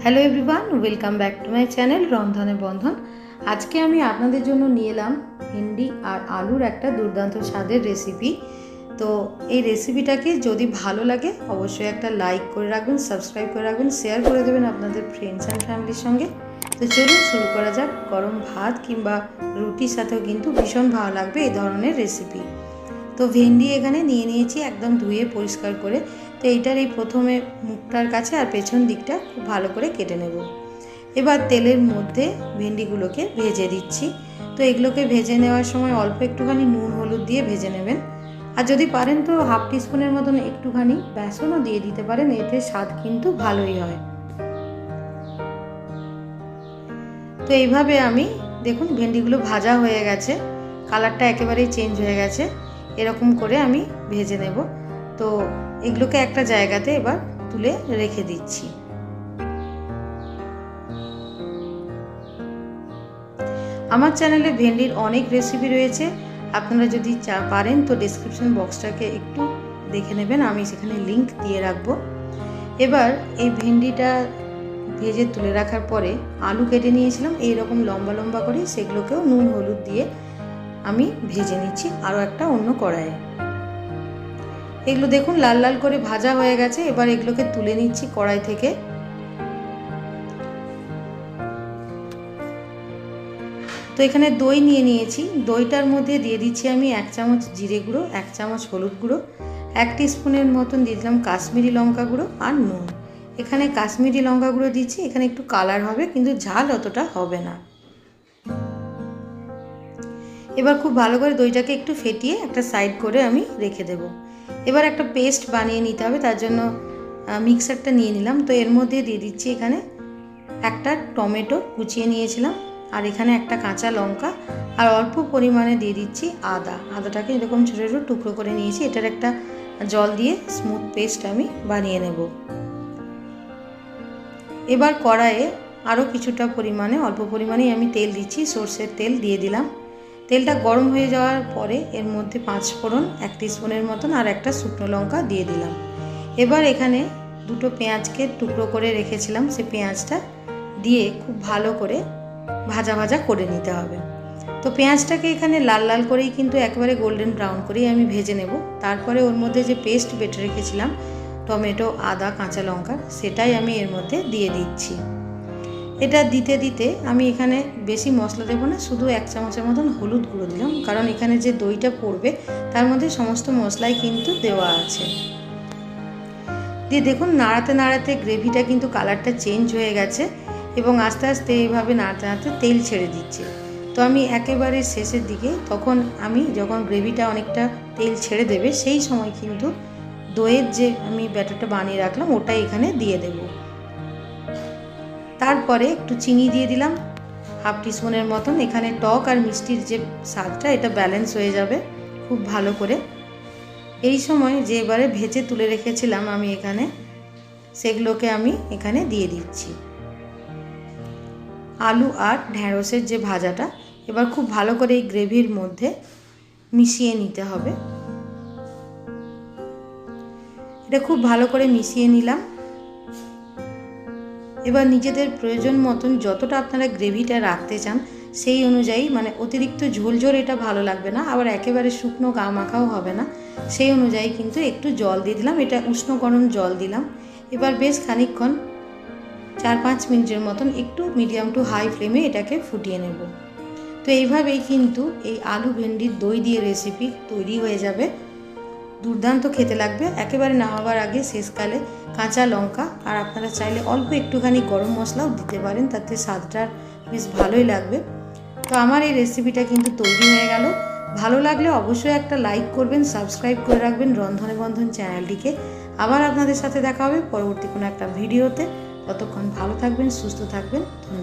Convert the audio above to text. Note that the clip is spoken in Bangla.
Hello everyone, welcome back to my channel Rondhone Bondhon. আজকে আমি আপনাদের জন্য নিয়ে এলাম ভেন্ডি আর আলুর একটা দুর্দান্ত স্বাদের রেসিপি। তো এই রেসিপিটাকে যদি ভালো লাগে অবশ্যই একটা লাইক করে রাখবেন, সাবস্ক্রাইব করে রাখবেন, শেয়ার করে দেবেন আপনাদের ফ্রেন্ডস অ্যান্ড ফ্যামিলির সঙ্গে। তো চলুন শুরু করা যাক। গরম ভাত কিংবা রুটির সাথেও কিন্তু ভীষণ ভালো লাগবে এই ধরনের রেসিপি। তো ভেন্ডি এখানে নিয়ে নিয়েছি একদম ধুয়ে পরিষ্কার করে। তো এইটার এই প্রথমে মুখটার কাছে আর পেছন দিকটা খুব ভালো করে কেটে নেব। এবার তেলের মধ্যে ভেন্ডিগুলোকে ভেজে দিচ্ছি। তো এগুলোকে ভেজে নেওয়ার সময় অল্প একটুখানি নুন হলুদ দিয়ে ভেজে নেবেন। আর যদি পারেন তো হাফ টিস্পুনের মতন একটুখানি বেসনও দিয়ে দিতে পারেন, এতে স্বাদ কিন্তু ভালোই হয়। তো এইভাবে আমি দেখুন ভেন্ডিগুলো ভাজা হয়ে গেছে, কালারটা একেবারেই চেঞ্জ হয়ে গেছে। এরকম করে আমি ভেজে নেব। তো এগুলোকে একটা জায়গাতে এবার তুলে রেখে দিচ্ছি। আমার চ্যানেলে ভেন্ডির অনেক রেসিপি রয়েছে, আপনারা যদি পারেন তো ডেসক্রিপশন বক্সটাকে একটু দেখে নেবেন, আমি সেখানে লিংক দিয়ে রাখবো। এবার এই ভেন্ডিটা ভেজে তুলে রাখার পরে আলু কেটে নিয়েছিলাম এইরকম লম্বা লম্বা করে, সেগুলোকেও নুন হলুদ দিয়ে আমি ভেজে নিচ্ছি আরও একটা অন্য কড়াইয়ে। এগুলো দেখুন লাল লাল করে ভাজা হয়ে গেছে। এবার এগুলোকে তুলে নিচ্ছি কড়াই থেকে। তো এখানে দই নিয়ে নিয়েছি, দইটার মধ্যে দিয়ে দিচ্ছি আমি 1 চামচ জিরে গুঁড়ো, 1 চামচ হলুদ গুঁড়ো, 1 টিস্পুনের মতন দিয়ে দিলাম কাশ্মীরি লঙ্কা গুঁড়ো আর নুন। এখানে কাশ্মীরি লঙ্কা গুঁড়ো দিচ্ছি, এখানে একটু কালার হবে কিন্তু ঝাল অতটা হবে না। এবার খুব ভালো করে দইটাকে একটু ফেটিয়ে একটা সাইড করে আমি রেখে দেব। এবার একটা পেস্ট বানিয়ে নিতে হবে, তার জন্য মিক্সারটা নিয়ে নিলাম। তো এর মধ্যে দিয়ে দিচ্ছি এখানে একটা টমেটো কুচিয়ে নিয়েছিলাম, আর এখানে একটা কাঁচা লঙ্কা, আর অল্প পরিমাণে দিয়ে দিচ্ছি আদাটাকে এরকম ছোটো ছোটো টুকরো করে নিয়েছি। এটার একটা জল দিয়ে স্মুথ পেস্ট আমি বানিয়ে নেব। এবার কড়াইয়ে আরও কিছুটা পরিমাণে অল্প পরিমাণেই আমি তেল দিচ্ছি, সর্ষের তেল দিয়ে দিলাম। তেলটা গরম হয়ে যাওয়ার পরে এর মধ্যে 5 ফোড়ন 1 টিস্পুনের মতন আর একটা শুকনো লঙ্কা দিয়ে দিলাম। এবার এখানে দুটো পেঁয়াজকে টুকরো করে রেখেছিলাম, সেই পেঁয়াজটা দিয়ে খুব ভালো করে ভাজা ভাজা করে নিতে হবে। তো পেঁয়াজটাকে এখানে লাল লাল করেই কিন্তু একেবারে গোল্ডেন ব্রাউন করেই আমি ভেজে নেব। তারপরে ওর মধ্যে যে পেস্ট বেটে রেখেছিলাম টমেটো আদা কাঁচা লঙ্কা, সেটাই আমি এর মধ্যে দিয়ে দিচ্ছি। এটা দিতে দিতে আমি এখানে বেশি মশলা দেবো না, শুধু 1 চামচের মতন হলুদ গুঁড়ো দিলাম, কারণ এখানে যে দইটা পড়বে তার মধ্যে সমস্ত মশলাই কিন্তু দেওয়া আছে। দিয়ে দেখুন নাড়াতে নাড়াতে গ্রেভিটা কিন্তু কালারটা চেঞ্জ হয়ে গেছে এবং আস্তে আস্তে এইভাবে নাড়াতে নাড়াতে তেল ছেড়ে দিচ্ছে। তো আমি একেবারে শেষের দিকে, তখন আমি যখন গ্রেভিটা অনেকটা তেল ছেড়ে দেবে সেই সময় কিন্তু দইয়ের যে আমি ব্যাটারটা বানিয়ে রাখলাম ওটা এখানে দিয়ে দেব। তারপরে একটু চিনি দিয়ে দিলাম হাফ টিস্পুনের মতন। এখানে টক আর মিষ্টির যে স্বাদটা এটা ব্যালেন্স হয়ে যাবে খুব ভালো করে। এই সময় যে এবারে ভেজে তুলে রেখেছিলাম আমি এখানে, সেগুলোকে আমি এখানে দিয়ে দিচ্ছি। আলু আর ঢ্যাঁড়সের যে ভাজাটা এবার খুব ভালো করে এই গ্রেভির মধ্যে মিশিয়ে নিতে হবে। এটা খুব ভালো করে মিশিয়ে নিলাম। এবার নিজেদের প্রয়োজন মতন যতটা আপনারা গ্রেভিটা রাখতে চান সেই অনুযায়ী, মানে অতিরিক্ত ঝোল ঝোল এটা ভালো লাগবে না, আবার একেবারে শুকনো গা মাখাও হবে না, সেই অনুযায়ী কিন্তু একটু জল দিয়ে দিলাম। এটা উষ্ণ গরম জল দিলাম। এবার বেশ খানিকক্ষণ 4-5 মিনিটের মতন একটু মিডিয়াম টু হাই ফ্লেমে এটাকে ফুটিয়ে নেব। তো এইভাবেই কিন্তু এই আলু ভেন্ডির দই দিয়ে রেসিপি তৈরি হয়ে যাবে। দুর্দান্ত খেতে লাগবে। একেবারে নামাবার আগে শেষকালে কাঁচা লঙ্কা আর আপনারা চাইলে অল্প একটুখানি গরম মশলাও দিতে পারেন, তাতে স্বাদটা বেশ ভালোই লাগবে। তো আমার এই রেসিপিটা কিন্তু তৈরি হয়ে গেল। ভালো লাগলে অবশ্যই একটা লাইক করবেন, সাবস্ক্রাইব করে রাখবেন রন্ধনে বন্ধন চ্যানেলটিকে। আবার আপনাদের সাথে দেখা হবে পরবর্তী কোনো একটা ভিডিওতে। ততক্ষণ ভালো থাকবেন, সুস্থ থাকবেন। ধন্যবাদ।